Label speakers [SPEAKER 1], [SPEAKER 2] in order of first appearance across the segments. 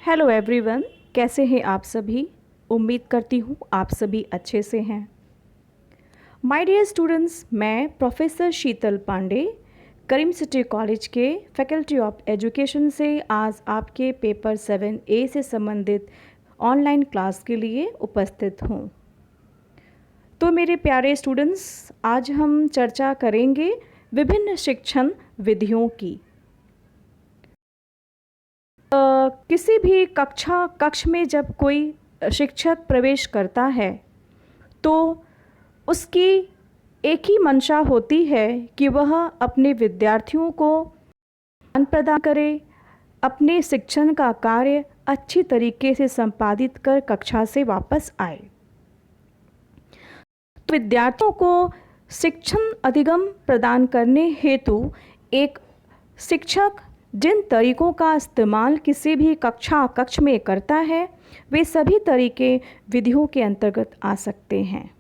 [SPEAKER 1] Hello everyone, कैसे हैं आप सभी। उम्मीद करती हूँ आप सभी अच्छे से हैं। माय डियर स्टूडेंट्स, मैं प्रोफेसर शीतल पांडे करीम सिटी कॉलेज के फैकल्टी ऑफ एजुकेशन से आज आपके पेपर 7A से संबंधित ऑनलाइन क्लास के लिए उपस्थित हूँ। तो मेरे प्यारे स्टूडेंट्स, आज हम चर्चा करेंगे विभिन्न शिक्षण विधियों की। किसी भी कक्ष में जब कोई शिक्षक प्रवेश करता है तो उसकी एक ही मंशा होती है कि वह अपने विद्यार्थियों को ज्ञान प्रदान करे, अपने शिक्षण का कार्य अच्छी तरीके से संपादित कर कक्षा से वापस आए। विद्यार्थियों को शिक्षण अधिगम प्रदान करने हेतु एक शिक्षक जिन तरीकों का इस्तेमाल किसी भी कक्ष में करता है वे सभी तरीके विधियों के अंतर्गत आ सकते हैं।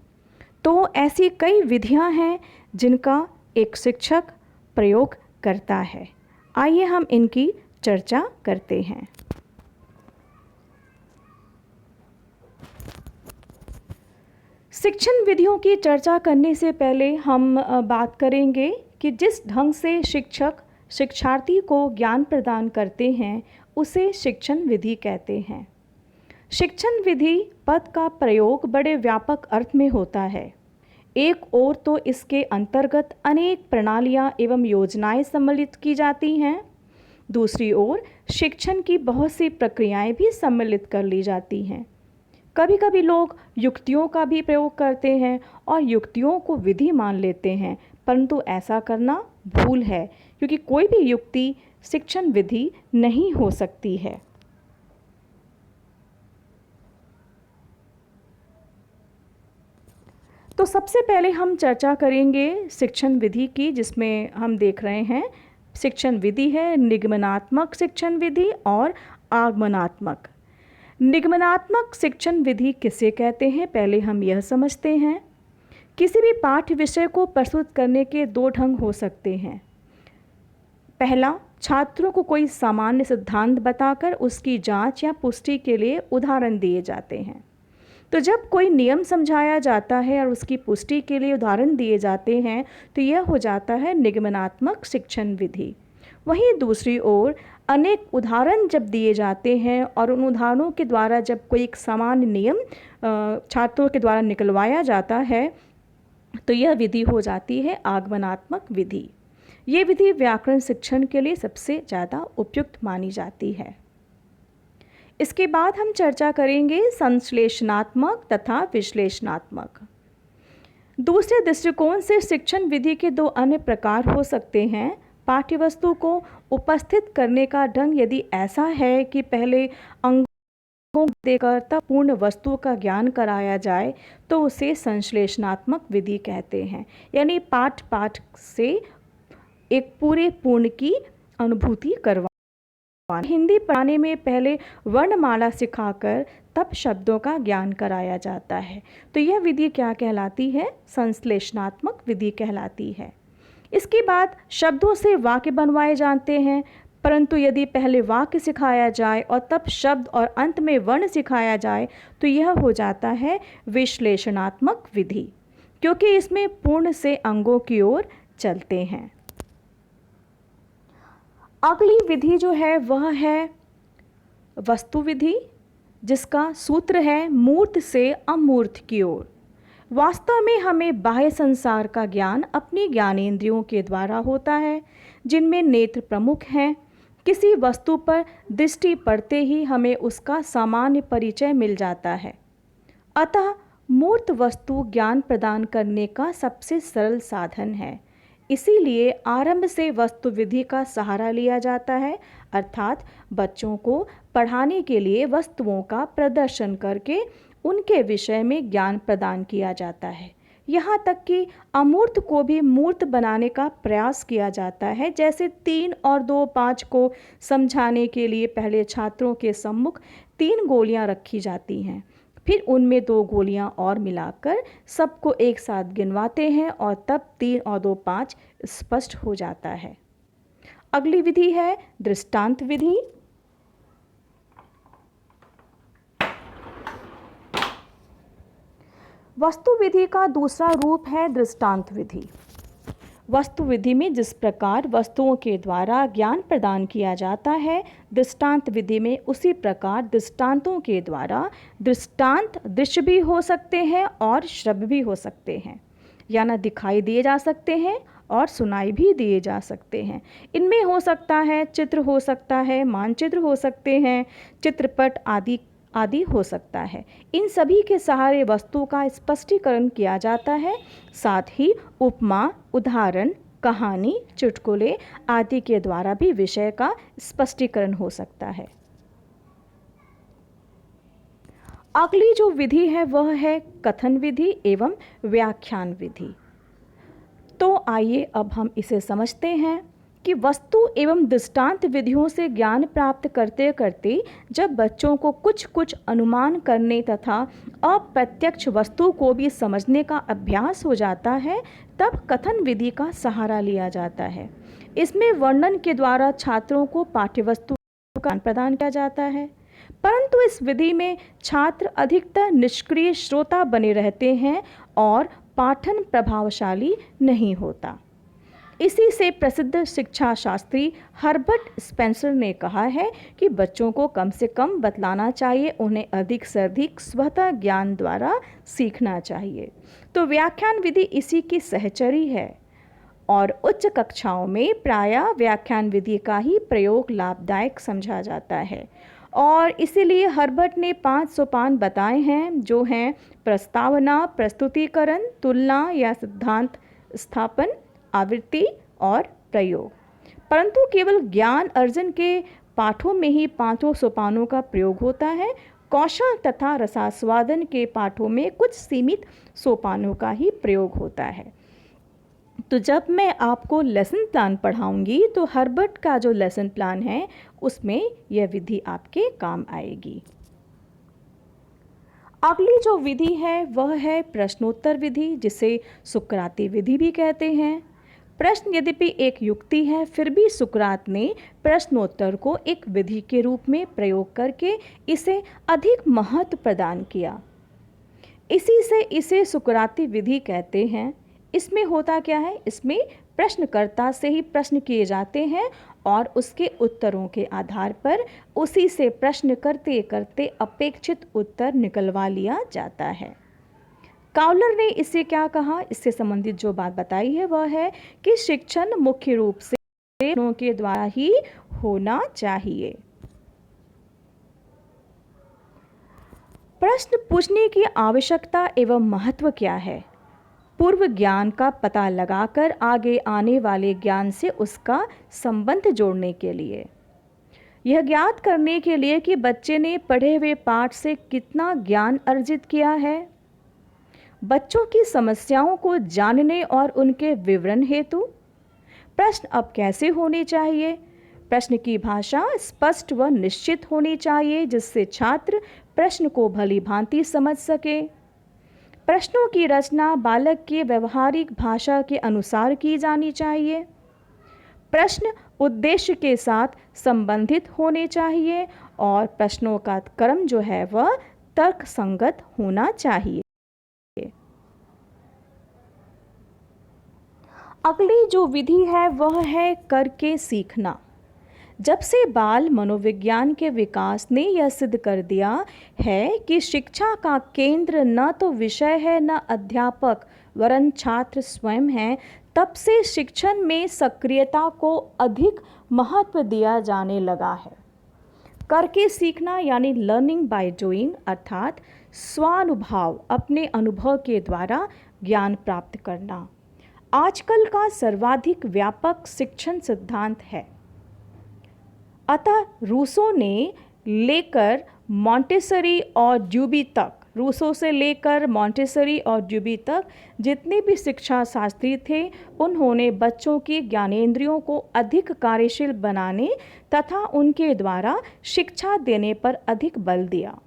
[SPEAKER 1] तो ऐसी कई विधियां हैं जिनका एक शिक्षक प्रयोग करता है। आइए हम इनकी चर्चा करते हैं। शिक्षण विधियों की चर्चा करने से पहले हम बात करेंगे कि जिस ढंग से शिक्षक शिक्षार्थी को ज्ञान प्रदान करते हैं उसे शिक्षण विधि कहते हैं। शिक्षण विधि पद का प्रयोग बड़े व्यापक अर्थ में होता है। एक ओर तो इसके अंतर्गत अनेक प्रणालियां एवं योजनाएं सम्मिलित की जाती हैं, दूसरी ओर शिक्षण की बहुत सी प्रक्रियाएं भी सम्मिलित कर ली जाती हैं। कभी कभी लोग युक्तियों का भी प्रयोग करते हैं और युक्तियों को विधि मान लेते हैं, परंतु ऐसा करना भूल है, क्योंकि कोई भी युक्ति शिक्षण विधि नहीं हो सकती है। तो सबसे पहले हम चर्चा करेंगे शिक्षण विधि की, जिसमें हम देख रहे हैं शिक्षण विधि है निगमनात्मक शिक्षण विधि और आगमनात्मक। निगमनात्मक शिक्षण विधि किसे कहते हैं, पहले हम यह समझते हैं। किसी भी पाठ्य विषय को प्रस्तुत करने के दो ढंग हो सकते हैं। पहला, छात्रों को कोई सामान्य सिद्धांत बताकर उसकी जांच या पुष्टि के लिए उदाहरण दिए जाते हैं। तो जब कोई नियम समझाया जाता है और उसकी पुष्टि के लिए उदाहरण दिए जाते हैं तो यह हो जाता है निगमनात्मक शिक्षण विधि। वहीं दूसरी ओर अनेक उदाहरण जब दिए जाते हैं और उन उदाहरणों के द्वारा जब कोई एक सामान्य नियम छात्रों के द्वारा निकलवाया जाता है तो यह विधि हो जाती है आगमनात्मक विधि। ये विधि व्याकरण शिक्षण के लिए सबसे ज़्यादा उपयुक्त मानी जाती है। इसके बाद हम चर्चा करेंगे संश्लेषणात्मक तथा विश्लेषणात्मक। दूसरे दृष्टिकोण से शिक्षण विधि के दो अन्य प्रकार हो सकते हैं। पाठ्यवस्तु को उपस्थित करने का ढंग यदि ऐसा है कि पहले अंगों देकर तब पूर्ण वस्तु का ज्ञान कराया जाए तो उसे संश्लेषणात्मक विधि कहते हैं, यानी पाठ पाठ से एक पूरे पूर्ण की अनुभूति करवा। हिंदी पढ़ाने में पहले वर्णमाला सिखाकर तब शब्दों का ज्ञान कराया जाता है, तो यह विधि क्या कहलाती है, संश्लेषणात्मक विधि कहलाती है। इसके बाद शब्दों से वाक्य बनवाए जाते हैं, परंतु यदि पहले वाक्य सिखाया जाए और तब शब्द और अंत में वर्ण सिखाया जाए तो यह हो जाता है विश्लेषणात्मक विधि, क्योंकि इसमें पूर्ण से अंगों की ओर चलते हैं। अगली विधि जो है वह है वस्तु विधि, जिसका सूत्र है मूर्त से अमूर्त की ओर। वास्तव में हमें बाह्य संसार का ज्ञान अपनी ज्ञानेंद्रियों के द्वारा होता है, जिनमें नेत्र प्रमुख हैं। किसी वस्तु पर दृष्टि पड़ते ही हमें उसका सामान्य परिचय मिल जाता है। अतः मूर्त वस्तु ज्ञान प्रदान करने का सबसे सरल साधन है। इसीलिए आरंभ से वस्तु विधि का सहारा लिया जाता है, अर्थात बच्चों को पढ़ाने के लिए वस्तुओं का प्रदर्शन करके उनके विषय में ज्ञान प्रदान किया जाता है। यहाँ तक कि अमूर्त को भी मूर्त बनाने का प्रयास किया जाता है। जैसे 3 और 2 5 को समझाने के लिए पहले छात्रों के सम्मुख 3 गोलियाँ रखी जाती हैं, फिर उनमें 2 गोलियां और मिलाकर सबको एक साथ गिनवाते हैं और तब 3 और 2 5 स्पष्ट हो जाता है। अगली विधि है दृष्टांत विधि। वस्तु विधि का दूसरा रूप है दृष्टांत विधि। वस्तु विधि में जिस प्रकार वस्तुओं के द्वारा ज्ञान प्रदान किया जाता है, दृष्टांत विधि में उसी प्रकार दृष्टांतों के द्वारा दृष्टांत दृश्य भी हो सकते हैं और श्रव्य भी हो सकते हैं, यानी दिखाई दिए जा सकते हैं और सुनाई भी दिए जा सकते हैं। इनमें हो सकता है चित्र हो सकता है, मानचित्र हो सकते हैं, चित्रपट आदि आदि हो सकता है। इन सभी के सहारे वस्तु का स्पष्टीकरण किया जाता है। साथ ही उपमा, उदाहरण, कहानी, चुटकुले आदि के द्वारा भी विषय का स्पष्टीकरण हो सकता है। अगली जो विधि है वह है कथन विधि एवं व्याख्यान विधि। तो आइए अब हम इसे समझते हैं कि वस्तु एवं दृष्टांत विधियों से ज्ञान प्राप्त करते करते जब बच्चों को कुछ कुछ अनुमान करने तथा अप्रत्यक्ष वस्तु को भी समझने का अभ्यास हो जाता है, तब कथन विधि का सहारा लिया जाता है। इसमें वर्णन के द्वारा छात्रों को पाठ्यवस्तु का ज्ञान प्रदान किया जाता है, परंतु इस विधि में छात्र अधिकतर निष्क्रिय श्रोता बने रहते हैं और पाठन प्रभावशाली नहीं होता। इसी से प्रसिद्ध शिक्षा शास्त्री हर्बर्ट स्पेंसर ने कहा है कि बच्चों को कम से कम बतलाना चाहिए, उन्हें अधिक से अधिक स्वतः ज्ञान द्वारा सीखना चाहिए। तो व्याख्यान विधि इसी की सहचरी है और उच्च कक्षाओं में प्रायः व्याख्यान विधि का ही प्रयोग लाभदायक समझा जाता है। और इसीलिए हर्बर्ट ने 5 सोपान बताए हैं, जो हैं प्रस्तावना, प्रस्तुतिकरण, तुलना या सिद्धांत स्थापन, आवृत्ति और प्रयोग। परंतु केवल ज्ञान अर्जन के पाठों में ही 5 सोपानों का प्रयोग होता है। कौशल तथा रसास्वादन के पाठों में कुछ सीमित सोपानों का ही प्रयोग होता है। तो जब मैं आपको लेसन प्लान पढ़ाऊंगी तो हर्बर्ट का जो लेसन प्लान है उसमें यह विधि आपके काम आएगी। अगली जो विधि है वह है प्रश्नोत्तर विधि, जिसे सुकराती विधि भी कहते हैं। प्रश्न यद्यपि एक युक्ति है, फिर भी सुकरात ने प्रश्नोत्तर को एक विधि के रूप में प्रयोग करके इसे अधिक महत्व प्रदान किया। इसी से इसे सुकराती विधि कहते हैं। इसमें होता क्या है, इसमें प्रश्नकर्ता से ही प्रश्न किए जाते हैं और उसके उत्तरों के आधार पर उसी से प्रश्न करते करते अपेक्षित उत्तर निकलवा लिया जाता है। काउलर ने इसे क्या कहा, इससे संबंधित जो बात बताई है वह है कि शिक्षण मुख्य रूप से प्रश्नों के द्वारा ही होना चाहिए। प्रश्न पूछने की आवश्यकता एवं महत्व क्या है? पूर्व ज्ञान का पता लगाकर आगे आने वाले ज्ञान से उसका संबंध जोड़ने के लिए, यह ज्ञात करने के लिए कि बच्चे ने पढ़े हुए पाठ से कितना ज्ञान अर्जित किया है, बच्चों की समस्याओं को जानने और उनके विवरण हेतु। प्रश्न अब कैसे होने चाहिए? प्रश्न की भाषा स्पष्ट व निश्चित होनी चाहिए, जिससे छात्र प्रश्न को भली भांति समझ सके। प्रश्नों की रचना बालक के व्यवहारिक भाषा के अनुसार की जानी चाहिए। प्रश्न उद्देश्य के साथ संबंधित होने चाहिए और प्रश्नों का क्रम जो है वह तर्कसंगत होना चाहिए। अगली जो विधि है वह है करके सीखना। जब से बाल मनोविज्ञान के विकास ने यह सिद्ध कर दिया है कि शिक्षा का केंद्र न तो विषय है न अध्यापक वरन छात्र स्वयं है, तब से शिक्षण में सक्रियता को अधिक महत्व दिया जाने लगा है। करके सीखना यानी लर्निंग बाय डूइंग, अर्थात स्वानुभव, अपने अनुभव के द्वारा ज्ञान प्राप्त करना, आजकल का सर्वाधिक व्यापक शिक्षण सिद्धांत है। अतः रूसो ने लेकर मॉन्टेसरी और ड्यूबी तक, रूसो से लेकर मॉन्टेसरी और ड्यूबी तक जितने भी शिक्षा शास्त्री थे, उन्होंने बच्चों की ज्ञानेंद्रियों को अधिक कार्यशील बनाने तथा उनके द्वारा शिक्षा देने पर अधिक बल दिया।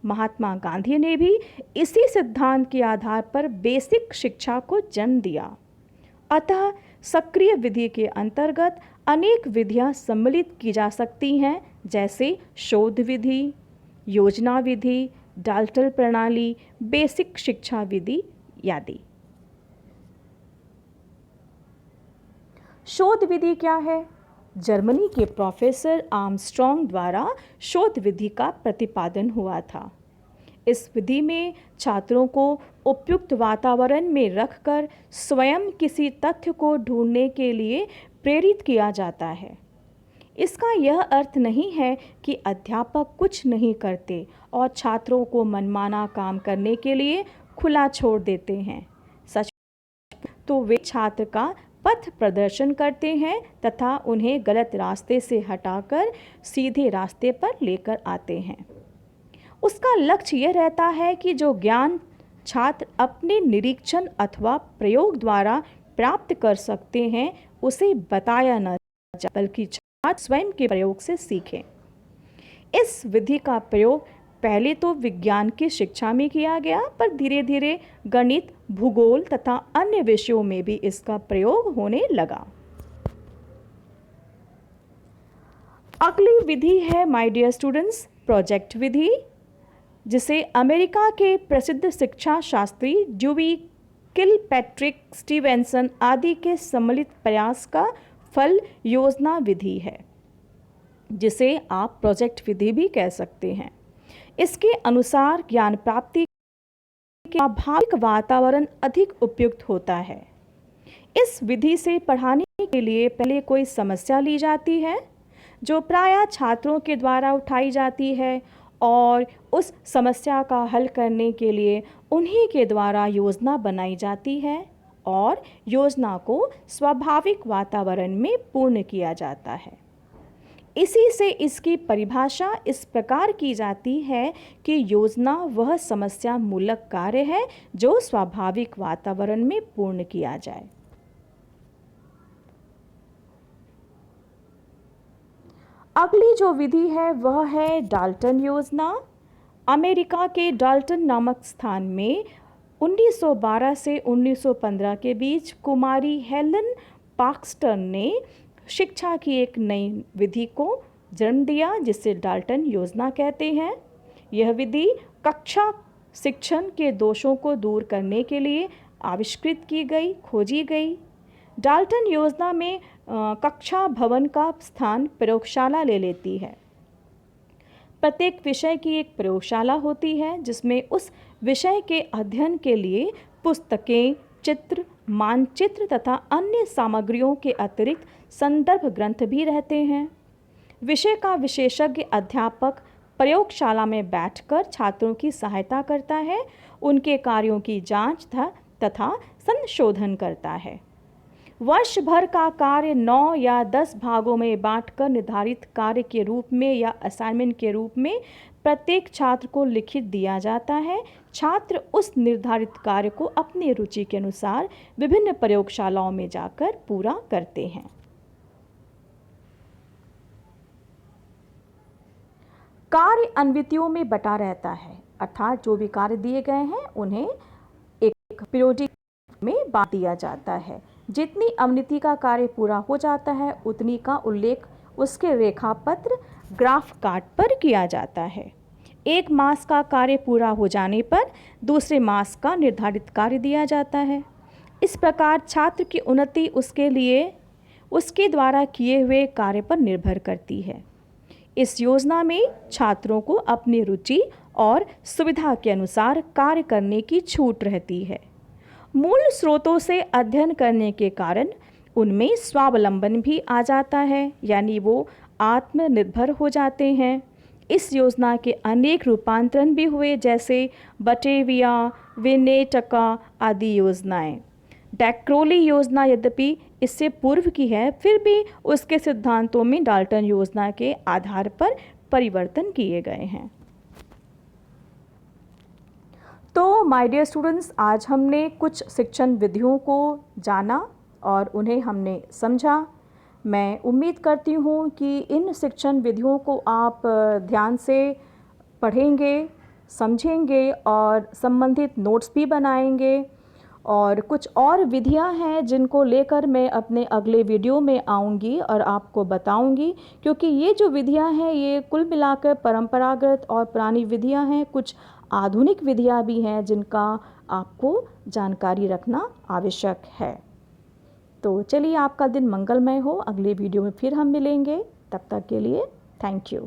[SPEAKER 1] महात्मा गांधी ने भी इसी सिद्धांत के आधार पर बेसिक शिक्षा को जन्म दिया। अतः सक्रिय विधि के अंतर्गत अनेक विधियां सम्मिलित की जा सकती हैं, जैसे शोध विधि, योजना विधि, डाल्टन प्रणाली, बेसिक शिक्षा विधि आदि। शोध विधि क्या है? जर्मनी के प्रोफेसर आर्मस्ट्रॉन्ग द्वारा शोध विधि का प्रतिपादन हुआ था। इस विधि में छात्रों को उपयुक्त वातावरण में रखकर स्वयं किसी तथ्य को ढूंढने के लिए प्रेरित किया जाता है। इसका यह अर्थ नहीं है कि अध्यापक कुछ नहीं करते और छात्रों को मनमाना काम करने के लिए खुला छोड़ देते हैं। सच तो वे छात्र का पथ प्रदर्शन करते हैं तथा उन्हें गलत रास्ते से हटाकर सीधे रास्ते पर लेकर आते हैं। उसका लक्ष्य यह रहता है कि जो ज्ञान छात्र अपने निरीक्षण अथवा प्रयोग द्वारा प्राप्त कर सकते हैं उसे बताया न जाए, बल्कि छात्र स्वयं के प्रयोग से सीखें। इस विधि का प्रयोग पहले तो विज्ञान की शिक्षा में किया गया, पर धीरे धीरे गणित, भूगोल तथा अन्य विषयों में भी इसका प्रयोग होने लगा। अगली विधि है माय डियर स्टूडेंट्स, प्रोजेक्ट विधि, जिसे अमेरिका के प्रसिद्ध शिक्षा शास्त्री ड्यूई, किलपैट्रिक, स्टीवेंसन आदि के सम्मिलित प्रयास का फल योजना विधि है, जिसे आप प्रोजेक्ट विधि भी कह सकते हैं। इसके अनुसार ज्ञान प्राप्ति के स्वाभाविक वातावरण अधिक उपयुक्त होता है। इस विधि से पढ़ाने के लिए पहले कोई समस्या ली जाती है जो प्रायः छात्रों के द्वारा उठाई जाती है, और उस समस्या का हल करने के लिए उन्हीं के द्वारा योजना बनाई जाती है और योजना को स्वाभाविक वातावरण में पूर्ण किया जाता है। इसी से इसकी परिभाषा इस प्रकार की जाती है कि योजना वह समस्या मूलक कार्य है जो स्वाभाविक वातावरण में पूर्ण किया जाए। अगली जो विधि है वह है डाल्टन योजना। अमेरिका के डाल्टन नामक स्थान में 1912 से 1915 के बीच कुमारी हेलन पाक्सटर ने शिक्षा की एक नई विधि को जन्म दिया, जिसे डाल्टन योजना कहते हैं। यह विधि कक्षा शिक्षण के दोषों को दूर करने के लिए आविष्कृत की गई, खोजी गई। डाल्टन योजना में कक्षा भवन का स्थान प्रयोगशाला ले लेती है। प्रत्येक विषय की एक प्रयोगशाला होती है जिसमें उस विषय के अध्ययन के लिए पुस्तकें, चित्र, मानचित्र तथा अन्य सामग्रियों के अतिरिक्त संदर्भ ग्रंथ भी रहते हैं। विषय का विशेषज्ञ अध्यापक प्रयोगशाला में बैठकर छात्रों की सहायता करता है, उनके कार्यों की जांच तथा संशोधन करता है। वर्ष भर का कार्य 9 या 10 भागों में बांटकर निर्धारित कार्य के रूप में या असाइनमेंट के रूप में प्रत्येक छात्र को लिखित दिया जाता है। छात्र उस निर्धारित कार्य को अपनी रुचि के अनुसार विभिन्न प्रयोगशालाओं में जाकर पूरा करते हैं। कार्य अन्वितियों में बटा रहता है, अर्थात जो भी कार्य दिए गए हैं उन्हें एक पीरियोडिक में बांट दिया जाता है। जितनी अवनिति का कार्य पूरा हो जाता है उतनी का उल्लेख उसके रेखापत्र ग्राफ कार्ड पर किया जाता है। एक मास का कार्य पूरा हो जाने पर दूसरे मास का निर्धारित कार्य दिया जाता है। इस प्रकार छात्र की उन्नति उसके द्वारा किए हुए कार्य पर निर्भर करती है। इस योजना में छात्रों को अपनी रुचि और सुविधा के अनुसार कार्य करने की छूट रहती है। मूल स्रोतों से अध्ययन करने के कारण उनमें स्वावलंबन भी आ जाता है, यानी वो आत्मनिर्भर हो जाते हैं। इस योजना के अनेक रूपांतरण भी हुए, जैसे बटेविया, विनेटका आदि योजनाएं। डैक्रोली योजना यद्यपि इससे पूर्व की है, फिर भी उसके सिद्धांतों में डाल्टन योजना के आधार पर परिवर्तन किए गए हैं। तो माय डियर स्टूडेंट्स, आज हमने कुछ शिक्षण विधियों को जाना और उन्हें हमने समझा। मैं उम्मीद करती हूँ कि इन शिक्षण विधियों को आप ध्यान से पढ़ेंगे, समझेंगे और संबंधित नोट्स भी बनाएंगे और कुछ और विधियां हैं जिनको लेकर मैं अपने अगले वीडियो में आऊँगी और आपको बताऊँगी, क्योंकि ये जो विधियां हैं ये कुल मिलाकर परंपरागत और पुरानी विधियां हैं। कुछ आधुनिक विधियां भी हैं जिनका आपको जानकारी रखना आवश्यक है। तो चलिए, आपका दिन मंगलमय हो। अगले वीडियो में फिर हम मिलेंगे, तब तक के लिए थैंक यू।